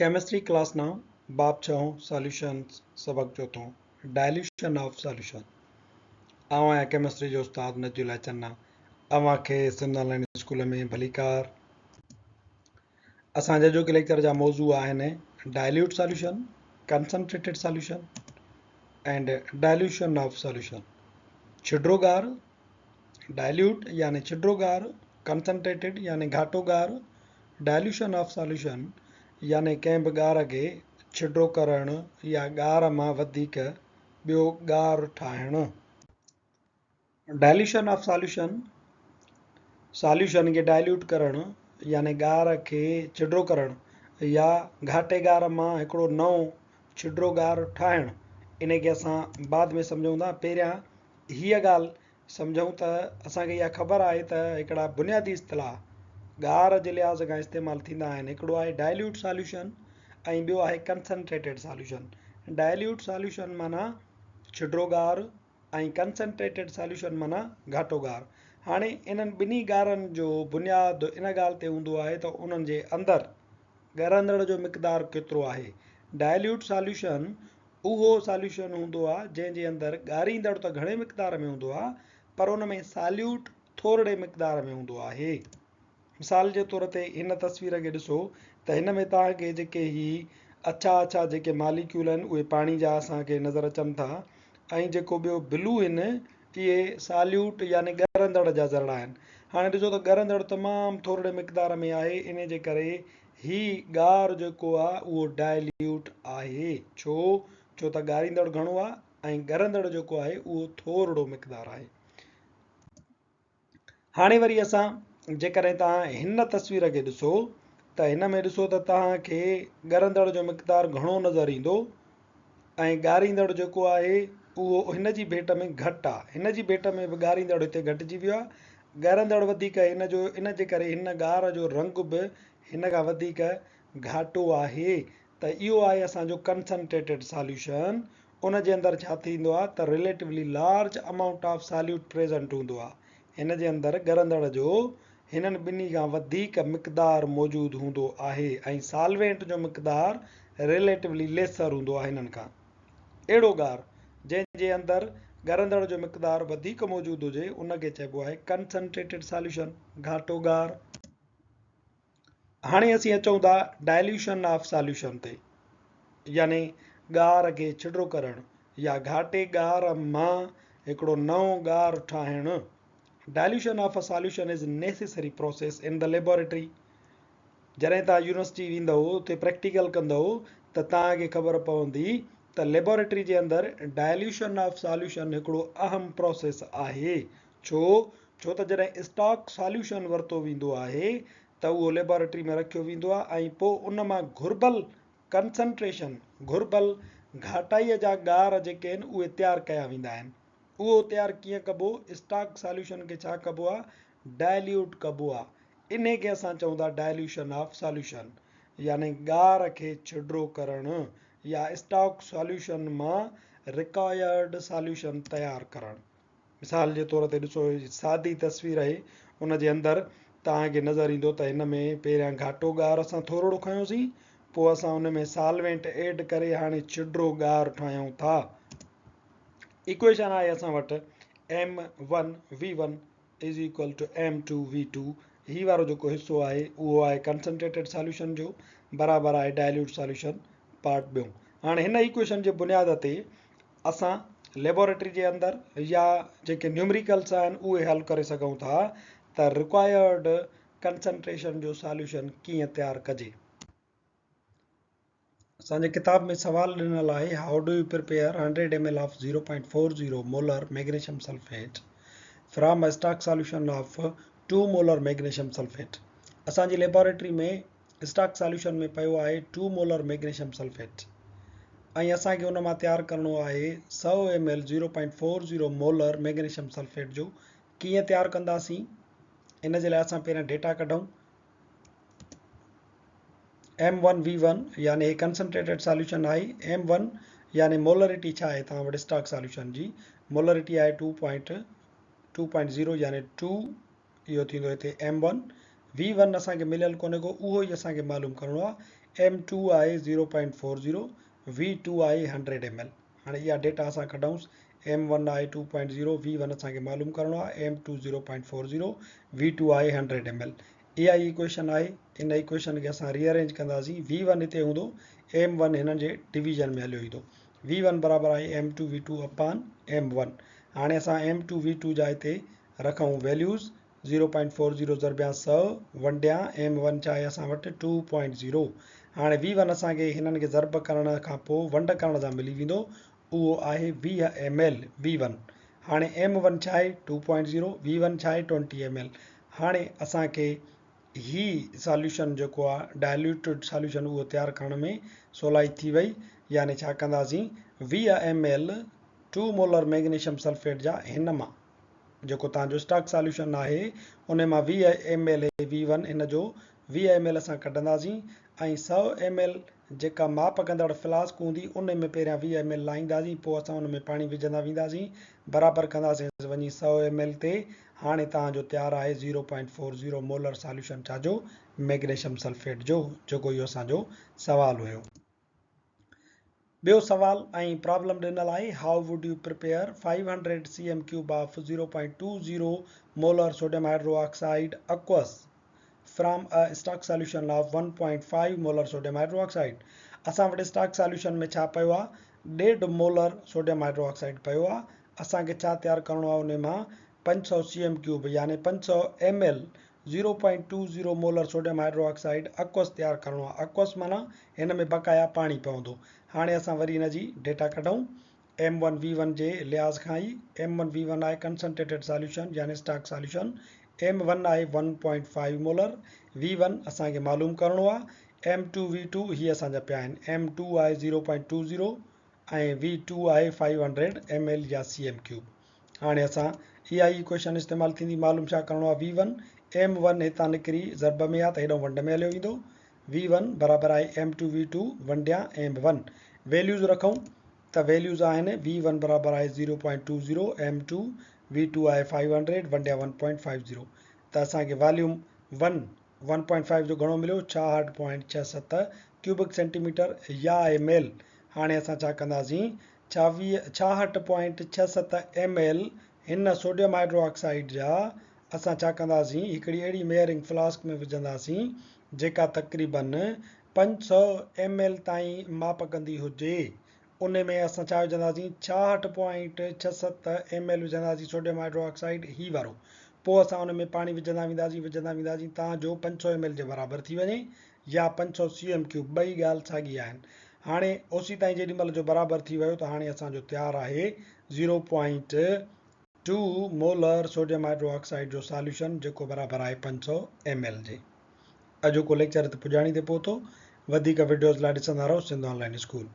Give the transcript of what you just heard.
Chemistry class 9 बाब 6 solutions सबक चौथों डायल्यूशन ऑफ सॉल्यूशन। आवां केमिस्ट्री जो उस्ताद नजुल चन्ना अवां खे सिंध ऑनलाइन स्कूल में भलीकार। असांजे जो कि लेक्चर जा मौजू आहिनि dilute solution, concentrated solution and dilution of solution. छिड्रोगार डायल्यूट यानी छिड्रोगार, कंसंट्रेटेड यानी घाटोगार, डायल्यूशन ऑफ सॉल्यूशन यानी कंहिं बि गार खे छिड्रो करणु या गार मां वधीक ॿियो गार ठाहिणु। डायल्यूशन ऑफ सॉल्यूशन सॉल्यूशन खे डायल्यूट करणु यानी गार खे छिड्रो करणु या घाटे गार मां हिकिड़ो नओं छिड्रो गार ठाहिणु। इन खे असां बाद में सम्झूं था। पहिरियां हीअ ॻाल्हि सम्झूं त असांखे इहा ख़बर आहे त हिकिड़ा बुनियादी इस्तिलाह गार जे लिहाज़ खां इस्तेमालु थींदा आहिनि। हिकिड़ो आहे डायल्यूट सॉल्यूशन ऐं ॿियो आहे कंसंट्रेटेड सॉल्यूशन। डायल्यूट सॉल्यूशन माना छिड्रो गार ऐं कंसंट्रेटेड सॉल्यूशन माना घाटो गार। हाणे इन्हनि ॿिन्ही गारनि जो बुनियादु इन ॻाल्हि ते हूंदो आहे त उन्हनि जे अंदरि ॻरंदड़ जो मिक़दारु केतिरो आहे। डायल्यूट सॉल्यूशन उहो सॉल्यूशन हूंदो आहे जंहिंजे अंदरि ॻारींदड़ त घणे मिक़दार में हूंदो आहे पर उन में सॉल्यूट थोरे मिक़दार में हूंदो आहे। मिसाल जे तौर ते हिन तस्वीर खे ॾिसो त हिन में तव्हांखे जेके ही अछा जेके मालिक्यूल आहिनि उहे पाणी जा असांखे नज़र अचनि था ऐं जेको ॿियो ब्लू आहिनि इहे सॉल्यूट यानी ॻरंदड़ जा ज़रड़ा आहिनि। हाणे ॾिसो त ॻरंदड़ तमामु थोरे मिक़दार में आहे, इन जे करे ही गार जेको आहे उहो डायल्यूट आहे। छो त ॻारींदड़ घणो आहे ऐं ॻरंदड़ जेको आहे उहो थोरो मिक़दार आहे। हाणे वरी असां जेकॾहिं तव्हां हिन तस्वीर खे ॾिसो त हिन में ॾिसो त तव्हांखे ॻरंदड़ जो मिक़दारु घणो नज़र ईंदो ऐं ॻारींदड़ जेको आहे उहो हिन जी भेट में घटि आहे। हिन जी भेट में बि ॻारींदड़ हिते घटिजी वियो आहे, ॻरंदड़ वधीक इन जे करे हिन गार जो रंग बि हिन खां वधीक घाटो आहे। त इहो आहे असांजो कंसंट्रेटेड सॉल्यूशन। उन जे अंदरि छा थींदो आहे त relatively large amount of solute present हूंदो आहे। हिन जे अंदरि ॻरंदड़ जो हिननि ॿिन्ही खां वधीक मिक़दारु मौजूदु हूंदो आहे ऐं सॉल्वेंट जो मिक़दारु रिलेटिवली लेसर हूंदो आहे हिननि खां। अहिड़ो गार जंहिंजे अंदरि ॻरंदड़ जो मिक़दारु वधीक मौजूदु हुजे उनखे चइबो आहे कंसंट्रेटेड सॉल्यूशन, घाटो गार। हाणे असीं अचूं था डायल्यूशन ऑफ सॉल्यूशन ते, यानी गार खे छिड्रो करणु या घाटे गार मां हिकिड़ो नओं गार ठाहिणु। Dilution of a solution is a necessary process in the laboratory. जॾहिं तव्हां यूनिवर्सिटी वेंदव उते प्रैक्टिकल कंदव त तव्हांखे ख़बर पवंदी त लेबोरेटरी जे अंदरि डायल्यूशन ऑफ सॉल्यूशन हिकिड़ो अहम प्रोसेस आहे। छो त जॾहिं स्टॉक सॉल्यूशन वरितो वेंदो आहे त उहो लेबोरेटरी में रखियो वेंदो आहे ऐं पोइ उन मां घुर्बल कंसंट्रेशन, घुर्बल घाटाईअ जा गार जेके आहिनि उहे तयारु कया वेंदा आहिनि। उहो तयारु कीअं कबो? स्टॉक सॉल्यूशन खे छा कबो आहे? डायल्यूट कबो आहे। इन खे असां चऊं था डायल्यूशन ऑफ सॉल्यूशन, यानी गार खे छिड्रो करणु या स्टॉक सॉल्यूशन मां रिक्वायर्ड सॉल्यूशन तयारु करणु। मिसाल जे तौर ते ॾिसो सादी तस्वीर आहे, उन जे अंदरि तव्हांखे नज़र ईंदो त हिन में पहिरियां घाटो गार असां थोरो खयोंसीं, पोइ असां उन में सॉल्वेंट ऐड करे हाणे छिड्रो गार ठाहियूं था। इक्वेशन आहे असां वटि M1V1 is equal two M2V2। ही वारो जेको हिसो आहे उहो आहे कंसंट्रेटेड सॉल्यूशन जो, बराबरि आहे डायल्यूट सॉल्यूशन पार्ट ॿियो। हाणे हिन इक्वेशन जे बुनियाद ते असां लेबोरेटरी जे अंदरि या जेके न्यूमरिकल्स आहिनि उहे हल करे सघूं था त रिक्वायर्ड कंसंट्रेशन जो सॉल्यूशन कीअं तयारु कजे। असांजे किताब में सवाल ॾिनल आहे how do you prepare 100 ml of 0.40 molar magnesium sulphate from a stock solution of 2 molar magnesium sulphate. असांजी लेबोरेटरी में स्टॉक सॉल्यूशन में पियो आहे 2 मोलर मैग्नीशियम सल्फेट ऐं असांखे उन मां तयारु करिणो आहे 100 ml 0.40 मोलर मैग्नीशियम सल्फेट जो। कीअं तयारु कंदासीं? इन जे लाइ असां पहिरियां डेटा कढूं। M1V1 यानी कंसंट्रेटेड सॉल्यूशन आहे। M1 यानी मोलरिटी छा आहे तव्हां वटि स्टॉक सॉल्यूशन जी? मोलरिटी आहे 2.0 यानी 2, इहो थींदो हिते M1। V1 असांखे मिलियल कोन्हे को, उहो ई असांखे मालूम करिणो आहे। M2 आहे 0.40, V2 आहे 100 ml। हाणे इहा डेटा असां कढूंसि। M1 आहे 2.0, V1 असांखे मालूम करिणो आहे, M2 0.40, V2 आहे 100 ml। इहा ई इक्वेशन आहे। इन इक्वेशन खे असां रीअरेंज कंदासीं। V1 हिते हूंदो, M1 हिननि जे डिवीजन में हलियो ईंदो। V1 बराबरि आहे M2 V2 अपान M1। हाणे असां M2 V2 जा हिते रखूं वैल्यूज़। 0.40 ज़रबिया 100 वंडिया M1 छा आहे असां वटि 2.0। हाणे V1 असांखे हिननि खे ज़रब करण खां पोइ वंड करण सां मिली वेंदो, उहो आहे 20 ml V1। हाणे M1 छा आहे 2.0, V1 छा आहे 20 ml। हाणे असांखे ही सॉल्यूशन जेको आहे डायल्यूटेड सॉल्यूशन उहो तयारु करण में सवलाई थी वई। यानी छा कंदासीं, 20 ml 2 मोलर मैग्नीशियम सल्फेट जा हिन मां जेको तव्हांजो स्टॉक सॉल्यूशन आहे उन मां 20 ml V1 हिन जो 20 ml असां कढंदासीं ऐं 100 ml जेका माप कंदड़ फ्लास्क हूंदी उन में पहिरियां 20 ml लाहींदासीं, पोइ असां उन में पाणी विझंदा वेंदासीं, बराबरि कंदासीं वञी 100 ml ते। हाणे तव्हांजो तयारु आहे 0.40 मोलर सॉल्यूशन छाजो, मैग्नीशियम सल्फेट जो, जेको इहो असांजो सवालु हुयो। ॿियो सवाल ऐं प्रॉब्लम ॾिनल आहे, how would you prepare 500 cm³ of 0.20 molar sodium hydroxide aqueous from a stock solution of 1.5 molar sodium hydroxide. असां वटि स्टॉक सॉल्यूशन में छा पियो आहे, 1.5 मोलर सोडियम हाइड्रोक्साइड पियो आहे। असांखे छा तयारु करिणो आहे, उन मां 500 cm³ यानी 500 ml 0.20 molar sodium hydroxide aqueous तयारु करिणो आहे। aqueous माना हिन में बक़ाया पाणी पवंदो। हाणे असां वरी हिन जी डेटा कढूं। M1 V1 जे लिहाज़ खां ई M1 V1 आहे कंसंट्रेटेड सॉल्यूशन यानी स्टॉक सॉल्यूशन। M1 आहे 1.5 मोलर, V1 असांखे मालूम करिणो आहे। M2 V2 ही असांजा पिया आहिनि। M2 आहे 0.20 ऐं V2 आहे 500 ml या cm³। हाणे असां इहा ई इक्वेशन इस्तेमालु थींदी। मालूम छा करिणो आहे, V1 M1 हितां निकिरी ज़रब में आहे त हेॾो वंड में हलियो वेंदो। V1 बराबरि आहे M2 V2 वंडिया M1। वैल्यूज़ रखूं त वैल्यूज़ आहिनि, V1 बराबरि आहे 0.20, M2 V2 आहे 500 वंडिया 1.50। त असांखे वॉल्यूम 1.5 जो घणो मिलियो, 66.67 क्यूबिक सेंटीमीटर या ml। हाणे असां छा कंदासीं, 66.67 ml हिन सोडियम हाइड्रोक्साइड जा असां छा कंदासीं, हिकिड़ी अहिड़ी मेयरिंग फ्लास्क में विझंदासीं जेका तक़रीबन 500 ml ताईं माप कंदी हुजे। उन में असां छा विझंदासीं, 66.67 ml विझंदासीं सोडियम हाइड्रोक्साइड ही वारो। पोइ असां उन में पाणी विझंदा वेंदासीं तव्हांजो 500 ml जे बराबरि थी वञे या 500 cm³, ॿई ॻाल्हि साॻी आहिनि। हाणे ओसी ताईं जेॾी महिल जो बराबरि थी वियो त हाणे असांजो तयारु आहे 0.2 मोलर सोडियम हाइड्रोक्साइड जो सॉल्यूशन, जेको बराबरि आहे 500 ml जे। अॼोको लेक्चर ते पुॼाणी ते पहुतो। वधीक वीडियोज़ लाइ ॾिसंदा रहो सिंध ऑनलाइन स्कूल।